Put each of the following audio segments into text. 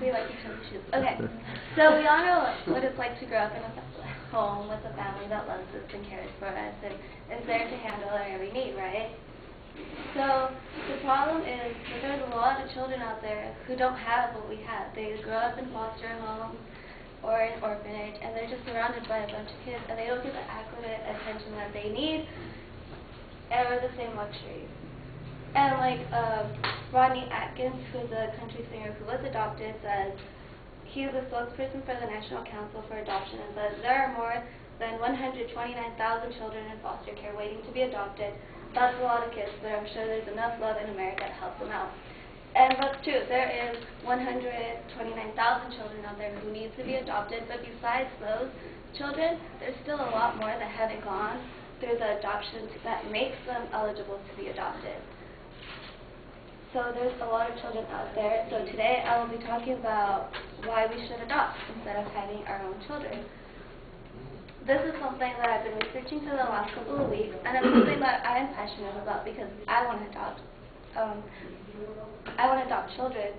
do like to show the shoes. Okay, so we all know what it's like to grow up in a home with a family that loves us and cares for us and is there to handle our every need, right? So the problem is that there's a lot of children out there who don't have what we have. They grow up in foster homes or an orphanage, and they're just surrounded by a bunch of kids, and they don't get the adequate attention that they need or the same luxuries. And like Rodney Atkins, who's a country singer who was adopted, says he is a spokesperson for the National Council for Adoption and says there are more than 129,000 children in foster care waiting to be adopted. That's a lot of kids, but I'm sure there's enough love in America to help them out. And that's true. There is 129,000 children out there who need to be adopted, but besides those children, there's still a lot more that haven't gone through the adoption that makes them eligible to be adopted. So there's a lot of children out there. So today I will be talking about why we should adopt instead of having our own children. This is something that I've been researching for the last couple of weeks, and it's something that I'm passionate about because I want to adopt. I want to adopt children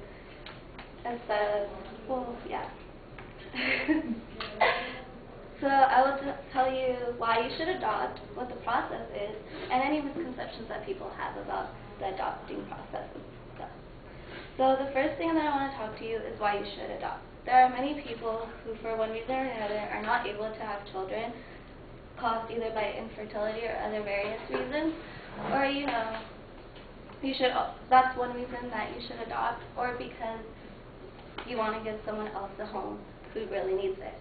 instead of, well, yeah. So I will tell you why you should adopt, what the process is, and any misconceptions that people have about the adopting process and stuff. So the first thing that I want to talk to you is why you should adopt. There are many people who, for one reason or another, are not able to have children, caused either by infertility or other various reasons, or that's one reason that you should adopt, or because you want to give someone else a home who really needs it.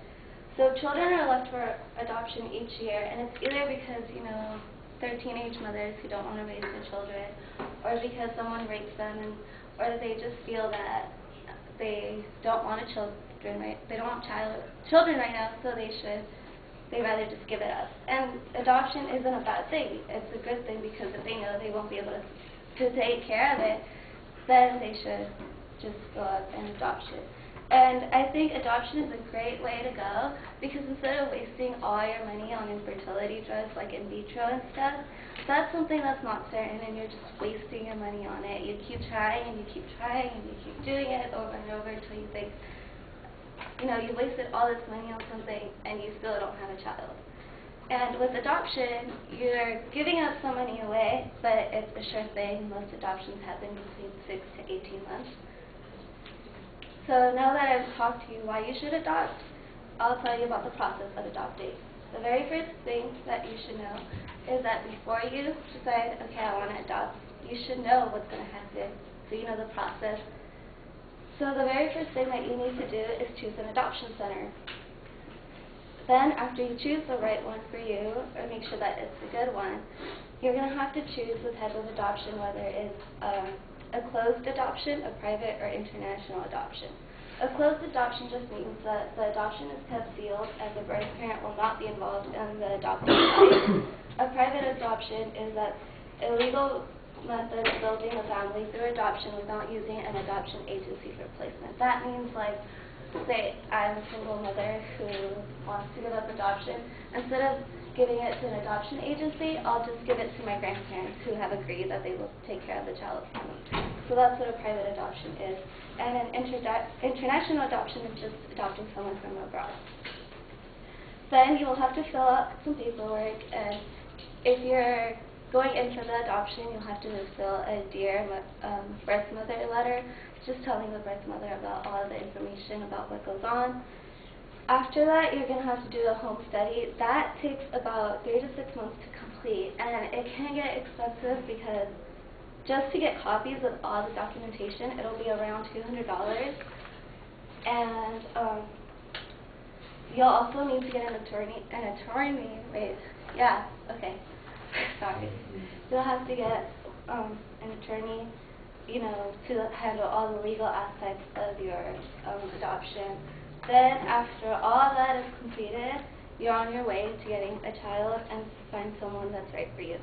So children are left for adoption each year, and it's either because, they're teenage mothers who don't want to raise their children, or because someone rapes them, or they just feel that they don't want they don't want children right now, so they'd rather just give it up. And adoption isn't a bad thing. It's a good thing because if they know they won't be able to take care of it, then they should just go up and adopt it. And I think adoption is a great way to go because instead of wasting all your money on infertility drugs like in vitro and stuff, that's something that's not certain and you're just wasting your money on it. You keep trying and you keep trying and you keep doing it over and over until you think, you wasted all this money on something and you still don't have a child. And with adoption, you're giving up some money away, but it's a sure thing. Most adoptions happen between 6 to 18 months. So now that I've talked to you why you should adopt, I'll tell you about the process of adopting. The very first thing that you should know is that before you decide, okay, I want to adopt, you should know what's going to happen, so you know the process. So the very first thing that you need to do is choose an adoption center. Then after you choose the right one for you, or make sure that it's a good one, you're going to have to choose the type of adoption, whether it's a closed adoption, a private, or international adoption. A closed adoption just means that the adoption is kept sealed and the birth parent will not be involved in the adoption process. A private adoption is that a legal method of building a family through adoption without using an adoption agency for placement. That means, like, say I'm a single mother who wants to give up adoption. Instead of giving it to an adoption agency, I'll just give it to my grandparents who have agreed that they will take care of the child for me. So that's what a private adoption is. And an international adoption is just adopting someone from abroad. Then you will have to fill out some paperwork, and if you're going in for the adoption, you'll have to fill a Dear Birth Mother letter, just telling the birth mother about all of the information about what goes on. After that, you're going to have to do a home study. That takes about 3 to 6 months to complete, and it can get expensive because just to get copies of all the documentation, it'll be around $200. And you'll also need to get an attorney, sorry. You'll have to get an attorney, to handle all the legal aspects of your adoption. Then, after all that is completed, you're on your way to getting a child and find someone that's right for you.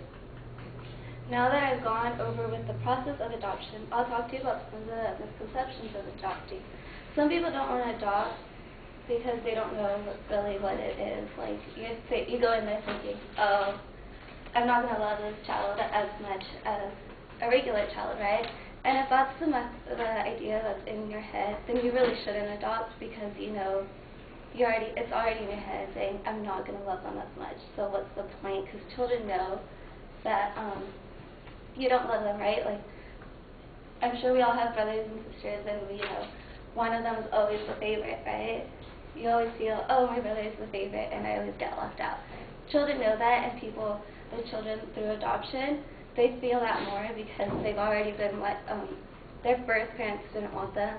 Now that I've gone over with the process of adoption, I'll talk to you about some of the misconceptions of adopting. Some people don't want to adopt because they don't know really what it is. Like, you go in there thinking, oh, I'm not going to love this child as much as a regular child, right? And if that's the idea that's in your head, then you really shouldn't adopt, because it's already in your head saying, I'm not going to love them as much, so what's the point? Because children know that you don't love them, right? Like, I'm sure we all have brothers and sisters, and one of them is always the favorite, right? You always feel, oh, my brother is the favorite, and I always get left out. Children know that, and the children through adoption, they feel that more because they've already been their birth parents didn't want them,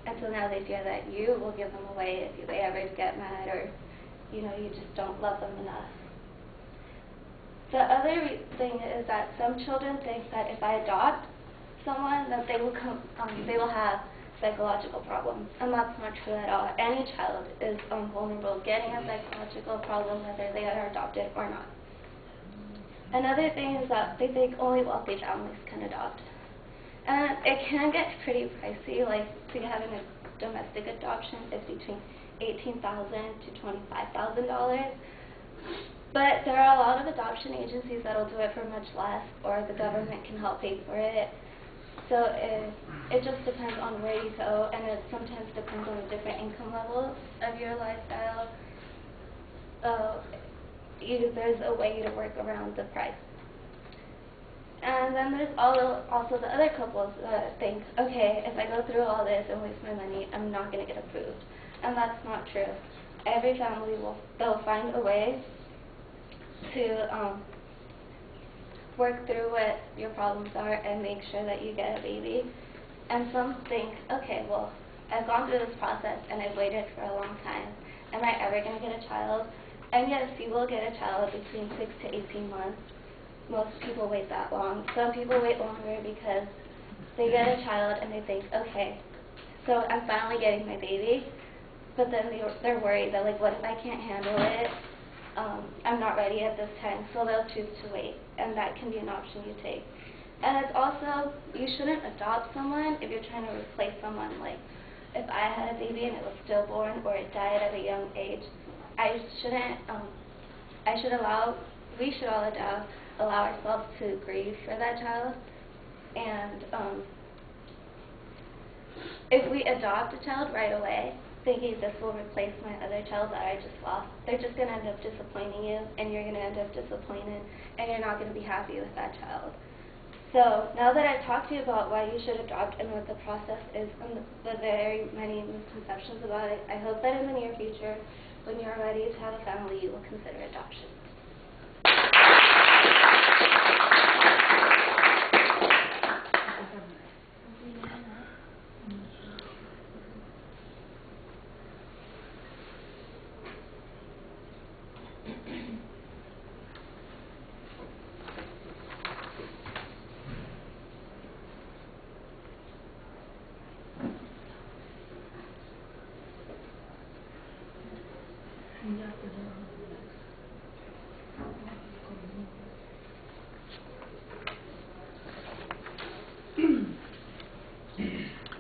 and so now they fear that you will give them away if they ever get mad, or you just don't love them enough. The other thing is that some children think that if I adopt someone, that they will have psychological problems, and that's not true at all. Any child is vulnerable to getting a psychological problem, whether they are adopted or not. Another thing is that they think only wealthy families can adopt. And it can get pretty pricey, like to having a domestic adoption is between $18,000 to $25,000. But there are a lot of adoption agencies that will do it for much less, or the government can help pay for it. So it just depends on where you go, and it sometimes depends on the different income levels of your lifestyle. There's a way to work around the price. And then there's also the other couples that think, okay, if I go through all this and waste my money, I'm not going to get approved. And that's not true. Every family they'll find a way to work through what your problems are and make sure that you get a baby. And some think, okay, well, I've gone through this process and I've waited for a long time. Am I ever going to get a child? And yes, you will get a child between 6 to 18 months. Most people wait that long. Some people wait longer because they get a child and they think, okay, so I'm finally getting my baby. But then they're worried that, like, what if I can't handle it? I'm not ready at this time, so they'll choose to wait, and that can be an option you take. And it's also, you shouldn't adopt someone if you're trying to replace someone. Like, if I had a baby and it was stillborn or it died at a young age, we should all allow ourselves to grieve for that child. And if we adopt a child right away, thinking this will replace my other child that I just lost, they're just going to end up disappointing you, and you're going to end up disappointed, and you're not going to be happy with that child. So now that I've talked to you about why you should adopt and what the process is and the very many misconceptions about it, I hope that in the near future, when you're ready to have a family, you will consider adoption.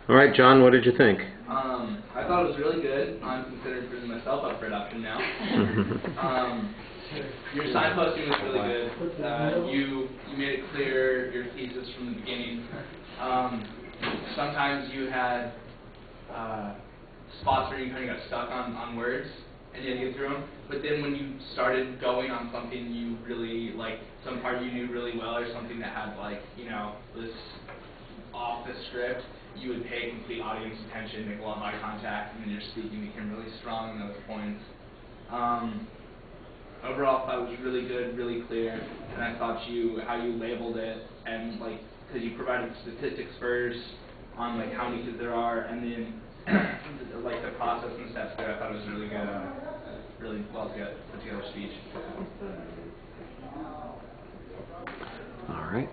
All right, John, what did you think? I thought it was really good. I'm considering putting myself up for adoption now. Your signposting was really good. You made it clear your thesis from the beginning. Sometimes you had spots where you kind of got stuck on words and you had to get through them. But then when you started going on something you really, like some part you knew really well, or something that had, like, was off the script, you would pay complete audience attention, make a lot of eye contact, and then your speaking became really strong in those points. Overall, I thought it was really good, really clear, and I thought how you labeled it, and because you provided statistics first on how many kids there are, and then the process and steps there. I thought it was really good, really well put together speech. All right.